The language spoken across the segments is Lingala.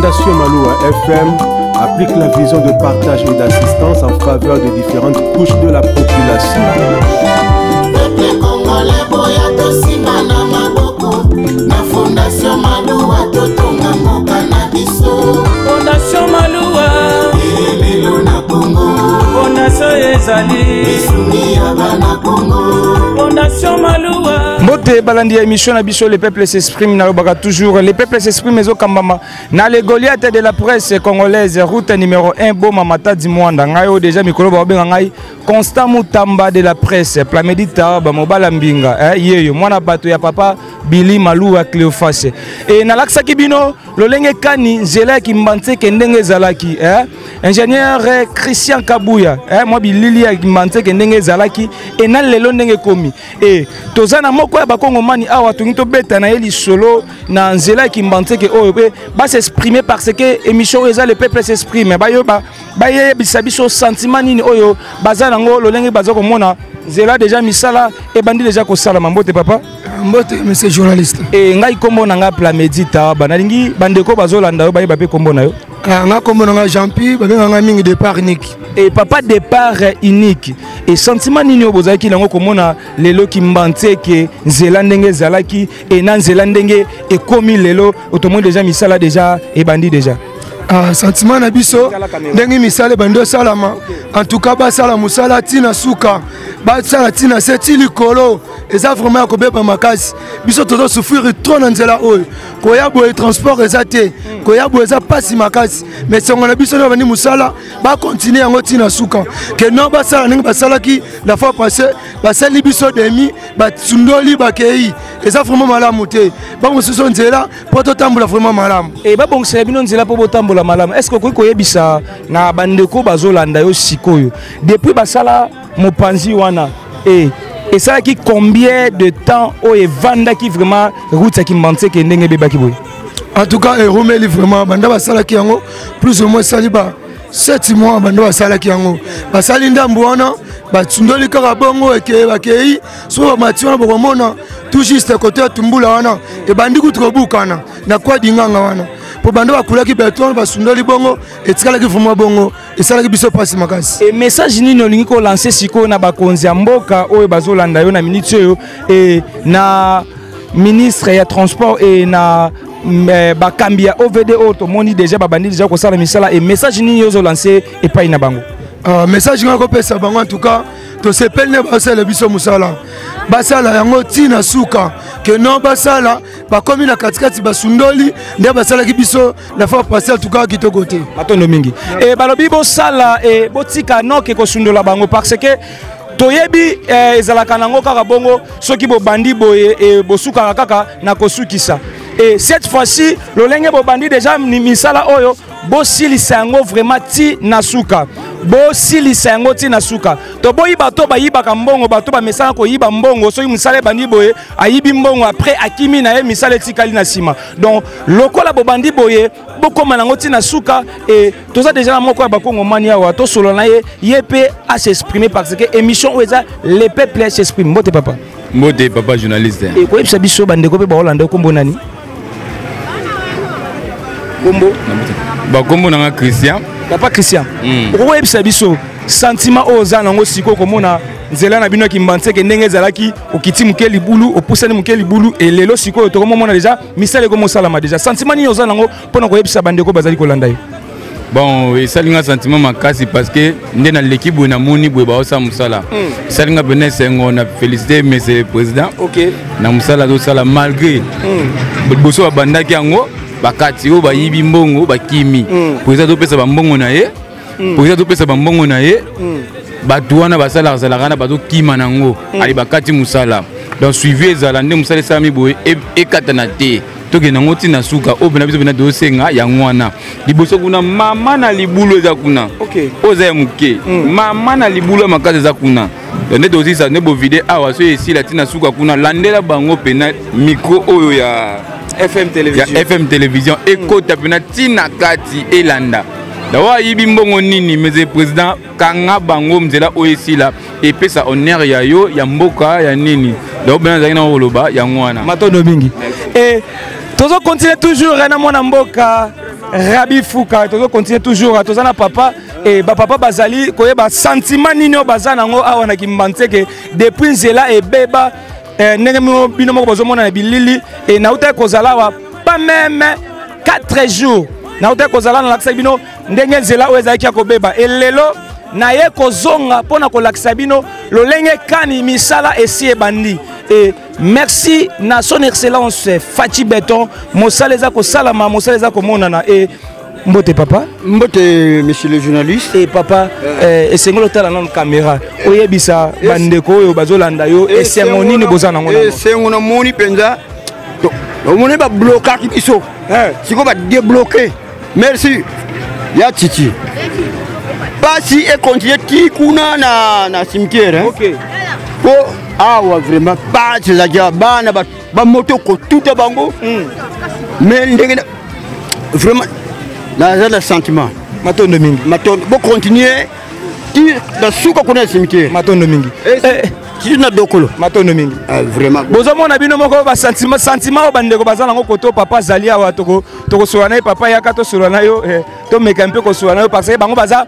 Fondation Maloua FM applique la vision de partage et d'assistance en faveur des différentes couches de la population. Peuple congolais boya tosima na maboko na Fondation Maloua totonga mboka na biso. Fondation Maloua elelo na Congo. Fondation ezali bisumi ya bana Congo. Fondation Maloua. Mote balandi ya émission na biso le peuple s'exprime na lobaka toujours le peuple s'exprime ezo kambama na les Goliaths de la presse congolaise route numéro 1 Boma Matadi Mwanda ngayo déjà mikolo ba benga ngai Constant Mutamba de la presse Plamedita ba mobala mbinga yeyo mwana bato ya papa Billy Maloua Cléophas et na laksa kibino lolenge kani zela ki mbante ke ndenge zalaki ingénieur Christian Kabouya moi bilili ya mbante ke ndenge zalaki et na lelo ndenge komi et tozana moko ya bakongomani awa tungito beta na eli solo na nzela ki mbante ke oyo ba s'exprimer parce que émission eza le peuple s'exprime ba yo ba ye bisabiso sentiment nini oyo bazana ngo lolenge bazako mona zela déjà misala et bandi déjà ko sala mambote papa mbote monsieur journaliste et ngai kombo na nga Plamedita banalingi bandeko bazolanda yo baye bape kombo na yo nga kombo na nga Jean-Pierre babenga nga mingi départ unique et papa départ unique et sentiment nini obozaki nango komona lelo ki mbante ke nzela ndenge zalaki et na nzela ndenge ekomi lelo otomoni déjà misala déjà et bandi déjà sentiment na biso ndenge misala bando salama en tout cas ba sala musala tina suka ba sala tina seti likolo eza vraiment ko beba makasi biso toto souffrir trop na nzela oyo ko ya bo transport ezate ko ya bo eza pasi makasi mais songo na biso na bani musala ba continuer yango tina suka que non ba sala ndenge ba sala ki la fois passée ba sali biso demi ba tsundoli ba kei eza vraiment malamu te ba mususo nzela poto tambola vraiment malamu et ba bongisa bino nzela po botambola malamu est-ce que ko yebisa na bandeko bazolanda yo sikoyo depuis basala mopanzi wana et ça qui combien de temps au vanda qui vraiment route qui manque que ndenge bebaki boy en tout cas romeli vraiment banda basala ki yango plus ou moins saliba 7 mois banda basala ki yango basali ndambu wana batsundoli kaka bongo eke bakei so mationa bokomona tout juste côté tumbula wana e bandi kutrobukana na kwa dinganga wana po banda bakulaki beton basundoli bongo etikala ki vraiment bongo esalaki biso pasi makasi et message nini olingi ko lancer siko na bakonzi ya mboka oyo bazolanda yo na minute oyo et na ministre ya transport et na bakambi ya OVD auto moni déjà babandi déjà ko sala misala et message nini yo zo lancer et pas ina bango message ngako pesa bango en tout cas to sepelne basala biso musala basala yango tina suka que non basala bakomi na katikati basundoli nde basala ki biso la fois passée en tout cas kitoko te matondo mingi et balobi bo sala et botika noke ko sundola bango parce que toyebi ezalaka nango kaka bongo soki bo bandi boye et bosuka kaka na kosukisa et cette fois-ci lolenge bo bandi déjà ni misala oyo bo silisa yango vraiment ti nasuka bo silisa yango ti nasuka to boyi bato bayibaka mbongo bato ba mesana ko yiba mbongo soki misala bandi boye ayibi mbongo après akimi na ye misala etikali na sima donc lokola bo bandi boye bokoma nango ti nasuka et toza déjà na moko ya bakongomani awa to solo na ye yepe à s'exprimer parce que émission oza le peuple s'exprime mbote papa journaliste et ko yebisa biso bandeko pe ba Hollande kombo nani Kombo Kombo nanga Christian papa Christian oko yebisa biso sentiment oza nango siko komona nzela na bino ki mbantse ke ndenge zalaki okiti muke libulu opusani muke libulu et lelo siko to komona déjà misale ko mosalama déjà sentiment ni oza nango pona ko yebisa bandeko bazali kolanda yo bon esalinga sentiment makasi parce que nde na l'équipe na moni boye ba osa musala esalinga bene sengo na féliciter monsieur le président OK na musala do sala malgré boso ba bandaki yango bakati o bayibi mbongo bakimi président to pesa ba mbongo na ye président to pesa ba mbongo na ye batu wana basala kana bato kima nango ali bakati musala donc suivi ezala nde musala sami boye ekatana te toke nango tina suka obena biso bena dosenga yango wana liboso kuna mama na libulu eza kuna oza ya muke mama na libulu makasi eza kuna nde dozisa nde bo vide awa so esila tina suka kuna landela bango pena micro oyo ya FM télévision ekota pena tina kati elanda dawa yibi mbongo nini mais le président kanga bango mzela oesila epesa honneur ya yo ya mboka ya nini donc bena zaki na oloba yango wana matondo mingi et tozo continuer toujours na mona mboka Rabi Fouka tozo continue toujours tozana papa et ba papa bazali koyeba sentiment nino bazana ngo awa na Kimbantseke depuis nzela et beba ndenge bino moko bazomona na bilili et nauta kozala wa pas même 4 jours nauta kozala na lakisa bino ndenge nzela o ezaki ko beba et lelo na ye kozonga pona ko lakisa bino lolenge kani misala esi ebandi et merci na son excellence Fati Beton mosaleza ko salama mosaleza ko monana et mbote papa mbote monsieur le journaliste et papa esengolo tala na caméra oyebisa bandeko oyo bazolanda yo esengo nini bozana ngona esengo na moni penza to moni ba bloquer ki biso siko ba débloquer merci ya titi Pasi et continuer qui kuna na cimetière OK po awa vraiment pas la jabana ba moto ko tout bango mais ndenge vraiment dans le sentiment matondo mingi matondo bo continuer ti da suka kuna cimetière matondo mingi ti na dokolo matondo mingi vraiment bozomona bino moko ba sentiment bandeko bazana ngo koto papa zalia wa toko soana papa yaka to soana yo to meka mpe ko soana yo parce que bango baza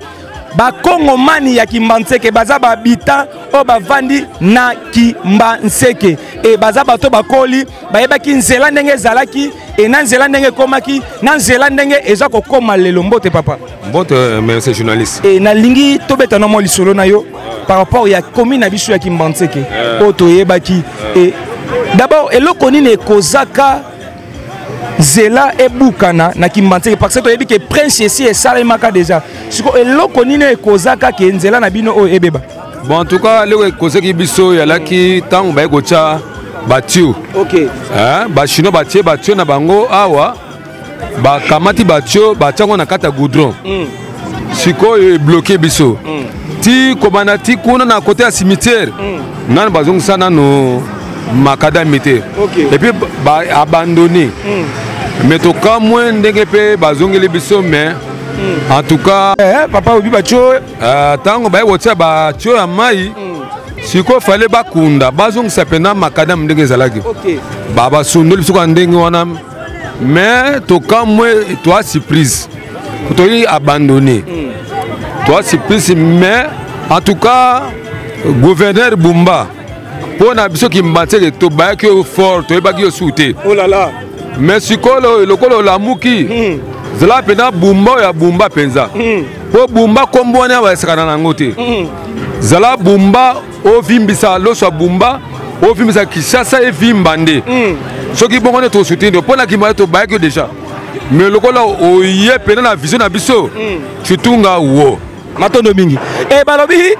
ba Kongomani ya Kimbantseke baza ba habita o bavandi na Kimbantseke et baza bato bakoli bayebaki nzela ndenge ezalaki et na nzela ndenge komaki na nzela ndenge eza kokoma lelo mbote papa mbote merci journaliste et na lingi tobeta no mo lisolo na yo par rapport ya commune na biso ya Kimbantseke o toyebaki et d'abord eloko nini ekozaka Zela et Boukana na Kimbantseke parce que tu as dit que prince ici est salemaka déjà. Siko eloko nini ekozaka ke nzela na bino o ebeba. Bon en tout cas le kozaki biso ya laki tango ba ekocha batio. OK. Ba chino batio na bango awa ba kamati batio batiango na kata goudron. Siko e bloqué biso. Ti kobanati kuna na côté ya cimetière. Nan bazong sana no macadamité. Et puis ba abandonné. Mais tout cas moins ndenge pe bazongeli biso mais en tout cas papa obi batio tango ba wotia ba tio ya mai siko fallait ba kunda bazong sapena makadam ndenge zalaki baba sundoli biso ndenge wana mais tout cas moins toi surprise to y abandonné toi surprise mais en tout cas gouverneur Bumba pour na biso Kimbantseke to ba ki fort to ba ki souté oh là là mais sikolo lokolo la muki zela pena Bumba ya Bumba penza po Bumba kombo na wa sakana na ngote zela Bumba o vimbisa loso Bumba o vimbisa Kishasa e vimbande soki bongo ne to soutenir po na Kimbantseke to ba ki déjà mais lokolo o ye pena na vision na biso chitunga wo matondo mingi et balobi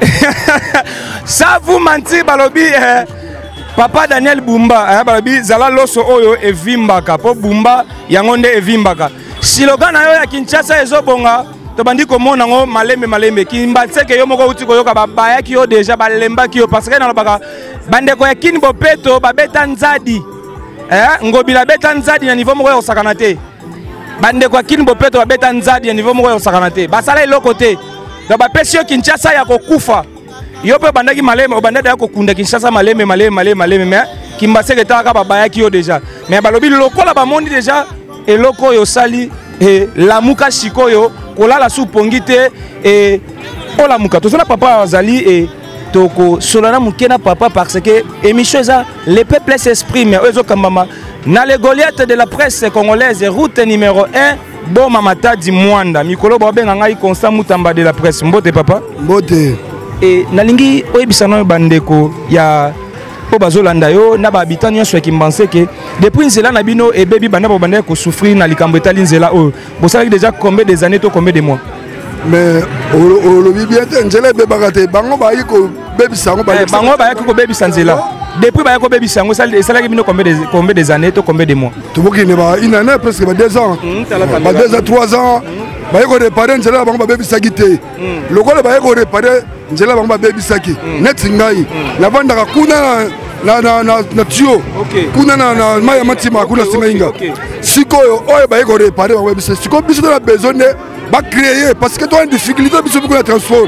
ça vous mentir balobi papa Daniel Bumba balobi zala loso oyo evimbaka po Bumba yango nde evimbaka slogan na yo ya Kinshasa ezobonga to bandi komona ngo malembe Kimbantseke yo moko uti koyoka babayaki yo déjà balembaki yo parce que na lobaka bandeko ya Kini Bopeto babeta nzadi ngobila beta nzadi na niveau moko ya osakana te bandeko ya Kini Bopeto babeta nzadi na niveau moko ya osakana te basala eloko te donc bapesi yo Kinshasa ya kokufa yo pe bandaki maleme obandada ya kokunda Kinshasa maleme mais Kimbantseke taka babayaki yo déjà mais balobi lokola bamondi déjà eloko yo sali lamuka sikoyo kolala su pongite et olamuka tozala papa azali et toko solana mukena papa parce que émission ça les peuples s'expriment ezo kambama na les Goliaths de la presse congolaise route numéro 1 bon mamata di Mwanda mikolo babenga ngai Constant Mutamba de la presse mbote papa mbote et nalingi oyebisana bandeko ya po bazolanda yo na ba habitant nyonso ya Kimbantseke depuis nzela na bino et baby banda banda ko souffrir na likambo etali nzela oyo bosalaki déjà combien des années to combien de mois mais olobi bien te nzela ebebaka te bango bayi ko bebisa yango bango bayaki ko bebisa nzela depuis bayaki ko bebisa yango esalaki bino combien des années to combien de mois tobokende ba une année presque ba 2 ans ba 2 ans 3 ans bayi ko réparer nzela bango babebisaki te lokola bayi ko réparer nzela bango babebisaki neti ngai navandaka kuna na tio kuna na maya matima kuna singainga sikoyo oyo bayi ko réparer bango babebisa sikoyo biso na besoin de ba créer parce que toi une difficulté biso beaucoup na transport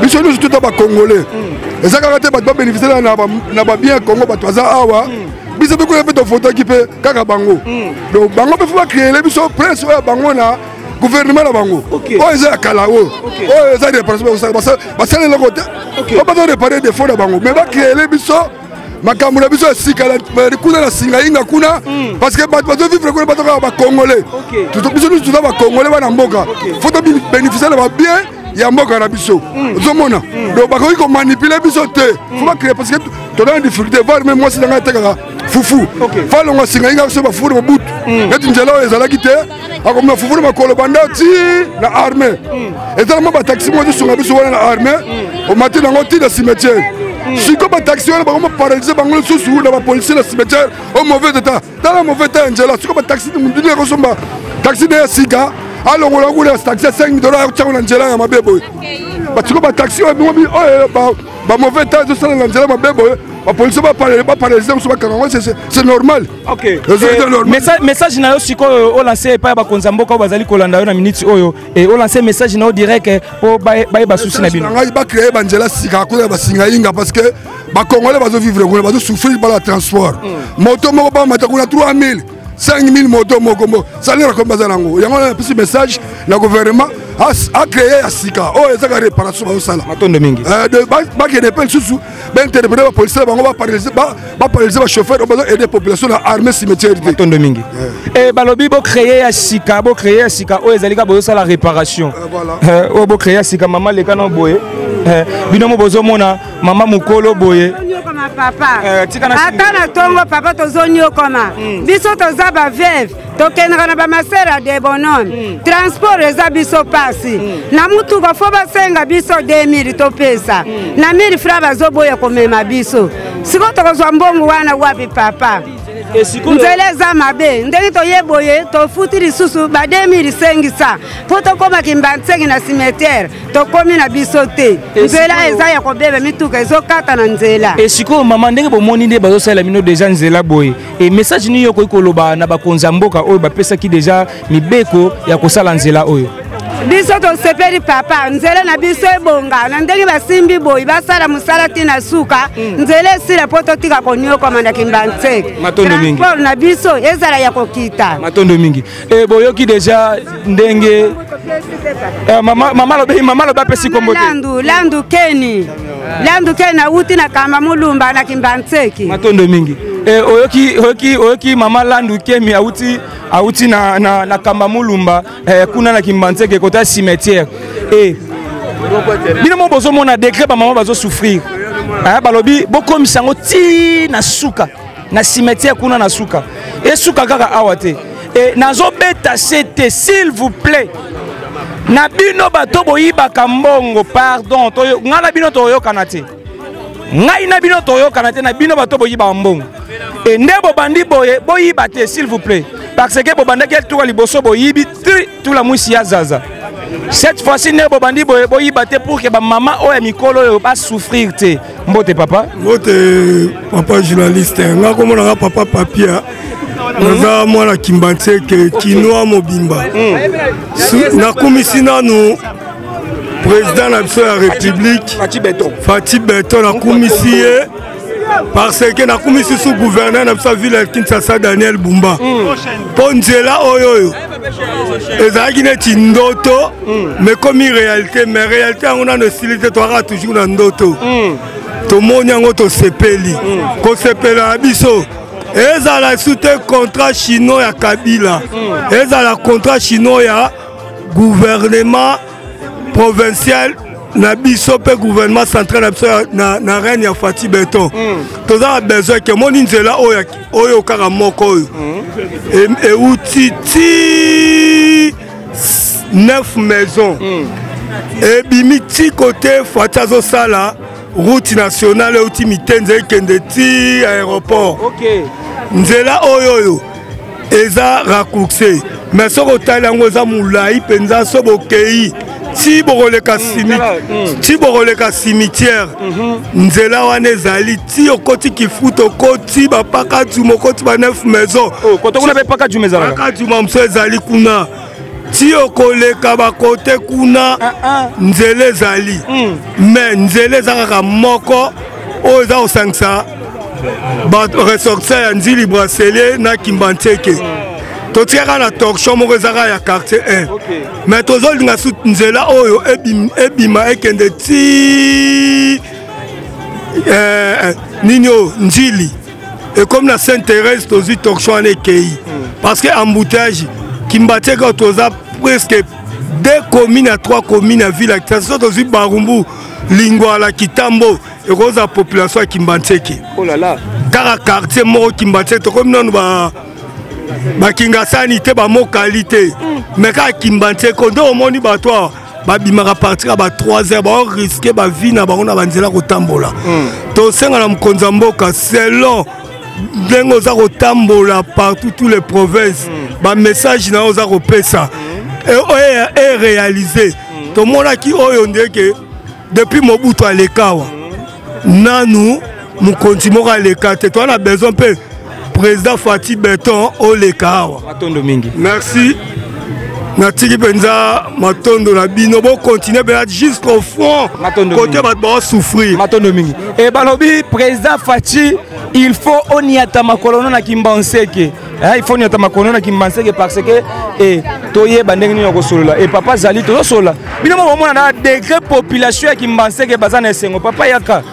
biso nous tout ba congolais eza kaka te bato ba bénéficier na ba bien Congo bato aza awa biso beaucoup fait de photo qui peut kaka bango donc bango pe faut ba créer biso prince oyo bango na gouvernement na bango oyo eza ya kala oyo eza réparation basala eloko te baza réparer défaut na bango mais bacréele biso makambo na biso ya sika kuna na singa inga kuna parce que bato bazovivre kuna bato kaka bacongolais biso nyonso toza bacongolais bana mboka fo tobénéficie na babien ya mboka na biso ozomona donc bakoki komanipule biso te fo bacréer parce que toza na difficulté var me mwasi na ngai atekaka fufu falonga singa inga so bafufu na mobutu neti nzela oyo ezalaki te akomina fufu na makolo banda ti na armée ezalama bataxi mo ezosunga biso wana na armée omati nango ti na cimetière siko bataxi wana bakoma paralyse bango lisusu na bapolisier na cimetière au mauvais état tala mauvais état ya nzela siko bataxi munduni akosomba taxi ne ya sika alongola kuna taxi ya 5 dollars akotyango na nzela ya mabe boye basiko bataxi oyo bamauvais état ezosala na nzela mabe boye bapolisier baparalyse moso bakangango c'est normal message na yo sikoyo olance epai ya bakonzi ya mboka oyo bazali kolanda yo na minute oyo olance message na yo direct mpo bayeba susi na bino ngai bacréer banzela sika kuna ya basinga inga parce que bacongolais bazovivre kuna bazosouffrir bala transport moto moko bamata kuna 3000 5000 moto moko salaire comme baza nango yango napesi message na gouvernement a créé ya sika oyo ezaka réparation bazosala matondo mingi bakende mpe lisusu bainterprete bapolisier bango baparalyse bachauffeur oyo bazoaide population na armée cimetière te matondo mingi balobi bocréé ya sika oyo ezali kaka bozosala réparation oyo bocréé ya sika mama leka na boye bino mo bozomona mama mokolo boye papa ata na ntongo papa tozonyokoma biso toza baveve tokendaka na bamasera de bonhomme transport eza biso pasi na mutuka fo basenga biso 2000 topesa na 1000 fra bazoboya komema biso siko tokozwa mbongo wana wapi papa nzela eza mabe ndenge toyeboye tofuti lisusu ba 2000 mpo tokóma kimbantseki na cimetière tokomi na biso te nzela eza ya kobeba mituka ezokata na nzela sikoyo mama ndenge bomoni nde bazosalela bino deja nzela boye message nini yo okoki koloba na bakonzi ya mboka oyo bapesaki deja mibeko ya kosala nzela oyo biso tosepeli papa nzela na biso ebonga na ndenge basimbi boyi basala mosala ntina suka nzela esila mpo totika koniokoma na kimbantseki transport na biso ezala ya kokita matondo mingi boyoki deja ndenge mama lobi apesi kombo te landu keni auti na kamba mulumba na kimbantseki matondo mingi oyoki mama landu kemi auti na kamba mulumba kuna na kimbantseki kota cimetière bino mo bozomona décret bamama bazosouffrir balobi bokomisa yango ti na suka na cimetière kuna na suka esuka kaka awa te nazobeta sete s'il vous plaît na bino bato boyibaka mbongo pardon ngai na bino toyokana te ngai na bino toyokana te na bino bato boyibaka mbongo nde bobandi boye boyiba te s'il vous plaît parce que bobandaki tuka liboso boyibi tula mwisi ya zaza cette fois-ci nde bobandi boye boyiba te pour que bamama oyo ya mikolo oyo basouffrir te mbote papa papa journaliste nga komonaka papa papia naza mwana kimbantseki kinoa mobimba nakumisi nanu président na biso ya république Fati Beton nakumisi ye parce que nakumisi su gouverneur na biso ya ville ya Kinshasa Daniel Bumba mpo nzela oyo ezalaki neti ndoto mais komi réalité mais réalité yango nano esili te toaka toujours na ndoto tomoni yango tosepeli kosepela na biso ezala su te contrat chinois ya Kabila ezala contrat chinois ya gouvernement provincial na biso pe gouvernement central na biso na reine ya Fati Beton toza na besoin ke moni nzela oyo kaka moko oyo euti ti 9 maisons ebimi ti côté Fati azosala route nationale euti mitenze ekende ti aéroport nzela oyo eza raccourci mais soki otali yango eza molai mpenza so bokei ti bokoleka cimetière nzela wana ezali ti okoti kifuta okoti bapaka duma okoti ba 9 maison paka duma moso ezali kuna ti okoleka bakote kuna nzela ezali mais nzela eza kaka moko oyo eza kosangisa baressortissant ya nzili braselier na kimbantseki totiaka na talk show moko ezaka ya quartier 1 mais tozolinga su nzela oyo ebima ekende ti nini oyo njili ekomi na Sainte Thérèse tozwi talk show wana ekei parce que embouteillage kimbatiaka toza presque 2 communes à 3 communes à ville à so tozwi Barumbu Lingwala Kitambo ekoza population ya Kimbantseke kaka quartier moko Kimbantseke tokomi nanu bakingasani te bamokali mais kaka Kimbantseke nde omoni bato babimaka partir à 3h baoriske bavi na bango na banzela kotambola tosenga na mokonzi ya mboka selon ndenge oza kotambola partout tous les provinces bamessage na oza kopesa et réalisé tomonaki oyo ndeke depuis Mobutu alekawa nanu mokonzi moko aleka te toana besoin mpe président Fati Beton olekawa matondo mingi merci natiki penza matondo na bino bo continuer bela jusqu'au fond côté bato ba souffrir matondo mingi et balobi président Fati il faut oniata makolono na Kimbantseke il faut oniata makolono na Kimbantseke parce que toye bandenge ni yokosolola et papa zali to sola bino mo mona na degré population ya Kimbantseke bazana esengo papa yaka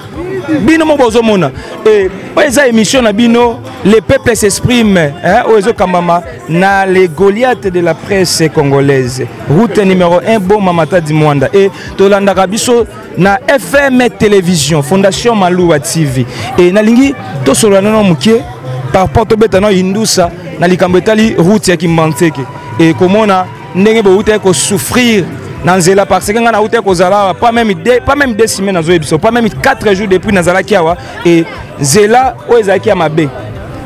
bino mo bozomona et eza émission na bino les peuples s'expriment ozo kambama na les Goliaths de la presse congolaise route numéro 1 bon mamata di Mwanda et tolandaka biso na FM télévision Fondation Maluwa TV et nalingi to solo na mukie par rapport to betano indusa na likambo etali route ya Kimbantseke et komona ndenge bo uta ko souffrir Nanzela parce que ngana uta ko zala pas même 2 semaines na zo ebiso pas même 4 jours depuis nazala kiawa et zela o ezaki ya mabe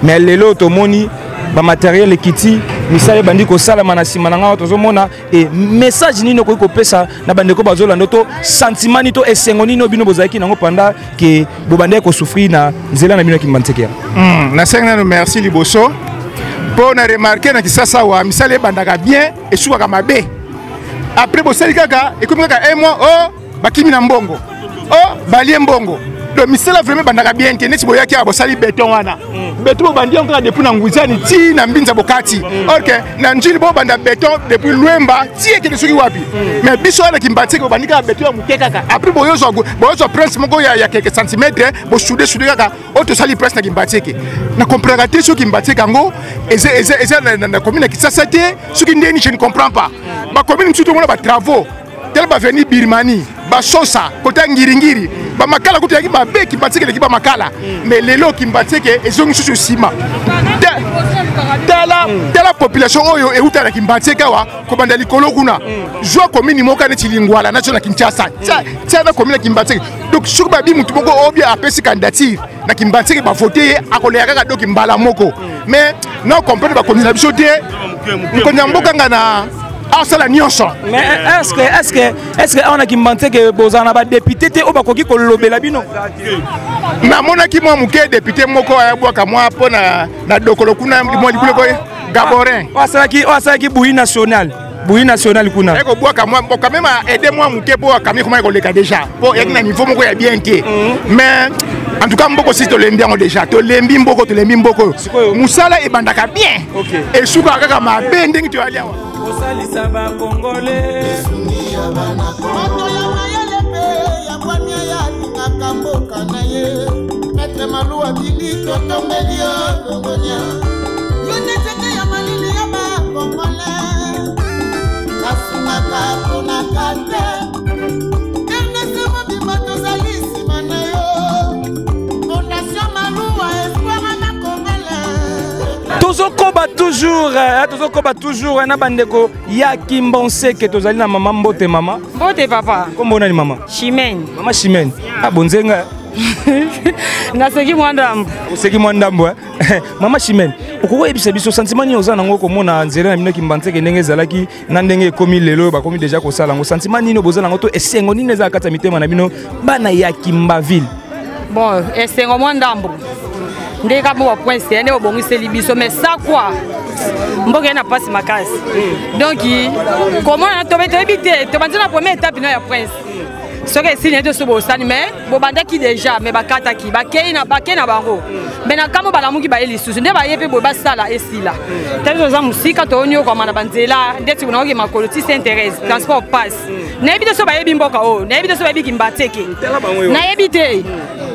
mais lelo to moni ba matériel ekiti misale bandi ko sala manasima na ngawa tozo mona et message nino ko pesa na bandeko bazola ndoto sentiment nito esengo nino bino bozaki nango panda ke bobande ko souffrir na zela na bino Kimbantseke na senga no merci liboso pour na remarquer na kisasa wa misale bandaka bien et suka mabe après bosali kaka ekomi kaka 1 mois oh bakimi na mbongo oh balie mbongo le misala vraiment bandaka bien te neti boyaki ya bosali beton wana beton bandi encore depuis na nguzani ti na mbinza bokati ok na njili bo banda beton depuis Lwemba ti ekende soki wapi mais biso na Kimbantseke bandika beton ya muke kaka après boyozo prince moko ya quelques centimètres bo souder kaka auto sali presse na Kimbantseke na comprendre te soki Kimbantseke ngo eza na commune Kisasa te soki ndeni je ne comprends pas ba commune surtout mona ba travaux tel ba venir Birmanie ba sosa côté ngiringiri ba makala kutu yaki ba be Kimbantseke ki ba makala mais lelo Kimbantseke ezongi susu sima tala population oyo euta na Kimbantseke wa ko banda likolo kuna jo commune moka ne Lingwala na na Kinshasa tia na commune Kimbantseke donc soki ba bi mutu moko obia apesi candidature na Kimbantseke ba voter akoleya kaka donc mbala moko mais non comprendre ba commune biso te ko nyamboka ngana asala nyonso mais est-ce que on a Kimbantseke bozana ba député te obakoki ko lobela bino na mona ki mo muke député moko ayabwaka mwa pona na dokolo kuna mo libule ko Gaborin wasala ki bouillie nationale kuna eko bwaka mwa quand même aider moi muke po kami comment ko leka déjà po ek na niveau moko ya bien te mais en tout cas mboko si to lembi ngo déjà to lembi mboko musala e bandaka bien et suka kaka mabe ndenge to aliawa osalisa ba congolais moto ya mayele pe ya kwanya ya lingaka mboka na ye Maître Maluwa bili totongeli yo longonya yo neteke ya malili ya ba congolais kasungaka pona kante ernese mobimba tozali nsima na yo Fondation Maluwa espoir na congolais tozokoba toujours na bandeko ya Kimbantseke tozali na mama mbote papa kombo nani mama Chimène bonzenga naseki mwandambo oseki mwandambo mama Chimène okoyebisa biso sentiment ni oza nango komona nzela na bino Kimbantseke ndenge ezalaki na ndenge ekomi lelo bakomi déjà kosala ngo sentiment nini boza nango to esengo nini ezala kati ya mitema na bino bana ya Kimbaville bon esengo mwandambo ndeka mo prince ene obongiseli biso mais ça quoi mboka na passe makasi donc comment to bete ebite to banzina première étape no ya prince Ce que c'est de ce beau ça mais bobanda qui déjà mais bakata qui bakei na bango mais na kamo balamu ki ba eli susu nde ba yepe boba sala esila tellement za musika to onyo kwa mana banzela ndeti unaoge makolo ti s'intéresse transport passe na yebi de so ba yebi mboka o na yebi de so ba yebi kimbateke na yebi te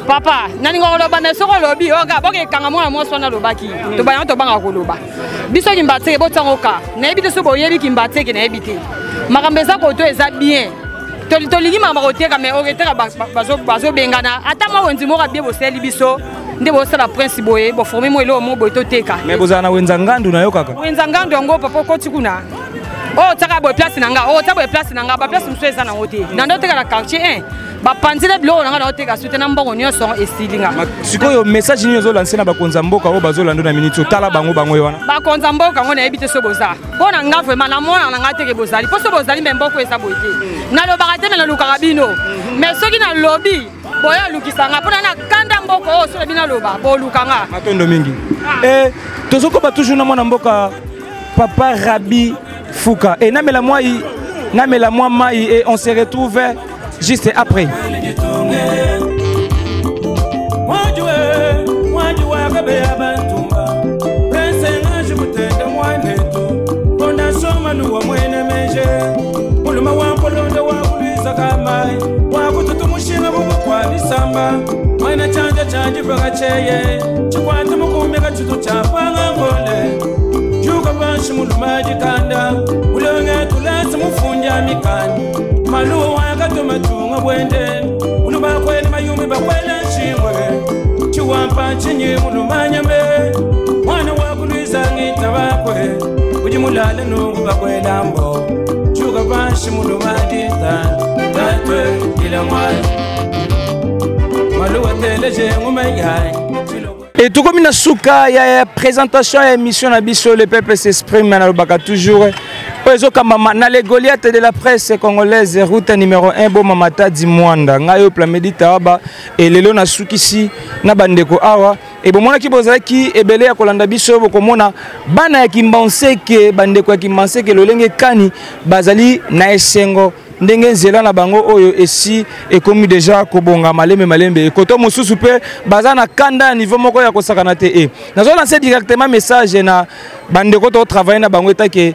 papa nani ngolo ba na soko lobi oga boke kanga mwana mwaso na lobaki to ba yanto banga koloba biso kimbateke botango ka na yebi de so ba yebi kimbateke na yebi te makambeza ko to eza bien tolingi mama koteka mais oketeka bazo bengana ata mwa wenzi moko abie boseli biso nde bosala prince boye boforme mo elo mo boye toteka mais bozala na wenza ngandu na yo kaka wenza ngandu yango papa koti kuna oh taka boye place nanga oh taka boye place nanga ba place muso eza na ngote na ndo teka na quartier 1 ba panzile bilo nanga na oteka sute na mbongo nyonso esilinga sikoyo message ni zo lancer na bakonza mboka o bazolanda na minute tala bango wana bakonza mboka ngo na ebite so boza bona nga vraiment na mona na ngate ke bozali po so bozali me mboko esa boye na lo bagate na lukaka bino mais soki na lobby boya lukisanga pona na kanda mboko o so bina loba bo lukanga matondo mingi tozoko ba toujours na mona mboka Papa Rabi Fouka et namela moi mai et on se retrouve juste après. Malu wakatuma tunga bwende Uluba kwele mayumi bakwele nshingwe Chiwampa chinyi mulumanya mbe Mwana wakuluiza ngita bakwe Ujimulale nungu bakwele ambo Chuka bashi mulumadita Tatwe ila mwai Malu wateleje ngumayai Et tout comme une souka, il y a présentation et émission à Bisso, le peuple s'exprime, mais toujours. Na les Goliaths de la presse congolaise, route numéro 1, Bo Mamata Dimwanda, Ngayo Plamedita Aba, et Lelo na Sukisi, na Bandeko Awa, et bon, qui bozaki, et belé à Kolanda Bisso, Bokomona, Bana qui pensait que Bandeko qui pensait que le Lenge Kani, Bazali, Naesengo. Ndenge nzela na bango oyo esi ekomi déjà kobonga malembe koto mosusu pe bazana kanda niveau moko ya kosakana te nazo lancer directement message na bandeko to travailler na bango etake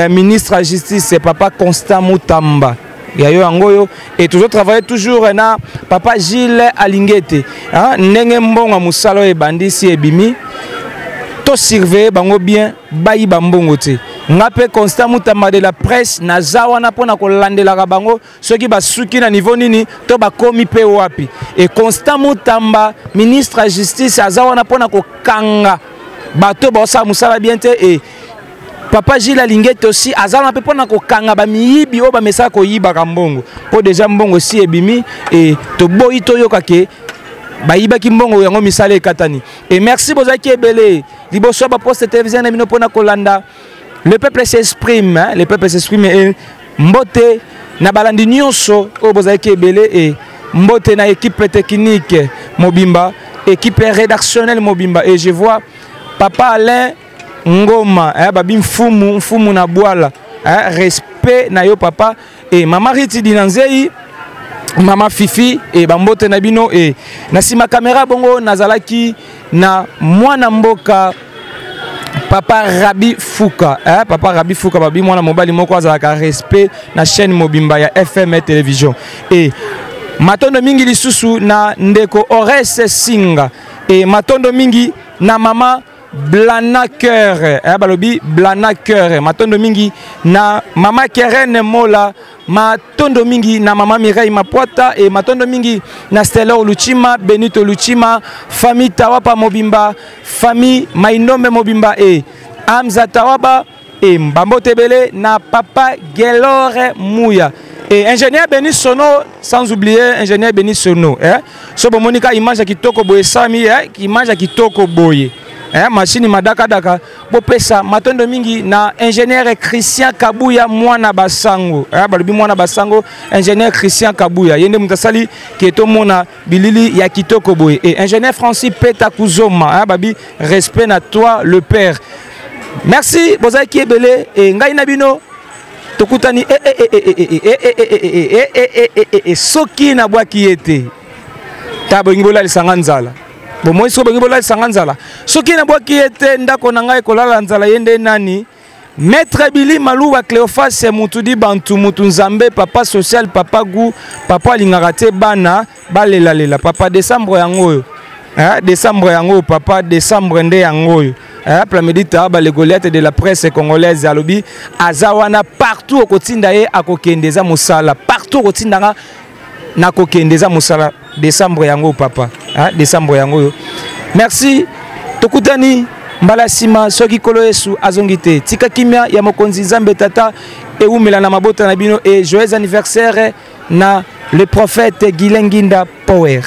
ministre de justice papa Constant Mutamba yayo angoyo et toujours travailler toujours na papa Gilles Alingete ndenge mbonga musalo e bandisi ebimi to surveiller bango bien bayi bambongo te ngape Constant Mutamba de la presse na zawana pona ko landela bango soki basuki na niveau nini to bakomi pe wapi et Constant Mutamba ministre de justice azawana pona ko kanga bato bosa musala bien te et papa Gilles Alingete aussi azana pe pona ko kanga ba miyibi o ba mesa ko yiba kambongo po déjà mbongo si ebimi et to boyi to yokake bayiba kimbongo yango misale katani et merci bozaki ebele liboso ba poste télévision na bino pona ko landa. Le peuple s'exprime, le peuple s'exprime et mbote na balandi nyonso o bozaki ebele et mbote na équipe technique Mobimba, équipe rédactionnelle Mobimba et je vois papa Alain Ngoma babi mfumu na bwala respect na yo papa et mama Riti Dinanzei mama Fifi et bambote na bino et na sima caméra bongo nazalaki na mwana mboka Papa Rabi Fouka, Papa Rabi Fouka, babi mwana mobali moko azalaka respect na chaîne Mobimba ya FM télévision. Et matondo mingi lisusu na ndeko Ores Singa et matondo mingi na mama Blana Cœur, balobi Blana Cœur, matondo mingi na mama Keren Mola, matondo mingi na mama Mireille Mapuata et matondo mingi na Stellor Luchima, Benito Luchima, famille Tawapa Mobimba, famille Mainome Mobimba et Amza Tawaba et Mbambo Tebele na papa Gelore Mouya. Et ingénieur Béni Sono, sans oublier ingénieur Béni Sono. So Monika image qui toko boye Sami, qui image qui toko boye. Machine madaka daka bopesa matondo mingi na ingénieur Christian Kabuya mwana basango balobi mwana basango ingénieur Christian Kabuya yende mutasali keto mona bilili ya kitoko boye et ingénieur Francis Peta Kuzoma babi respect na toi le père merci bozaki ebele et ngai na bino tokutani soki na bwaki ete ta bongi bolalisa nzala bomoi so bongi bolalisa nzala soki na bwaki ete ndako na ngai kolala nzala yende nani Maître Billy Malouba Cléophas Moutudi Bantu Moutou Nzambe papa social papa goût papa lingakate bana balela lela papa décembre yango décembre yango papa décembre nde yango Plamedita ba les Goliaths de la presse congolaise alobi azawana partout au kotinda ye akokendeza musala partout kotinda na kokendeza musala décembre yango papa décembre yango merci tokutani mbala sima soki kolo Yesu azongite tika kimia ya mokonzi Nzambe tata eumela na mabota na bino et joyeux anniversaire na le prophète Guilenginda Power.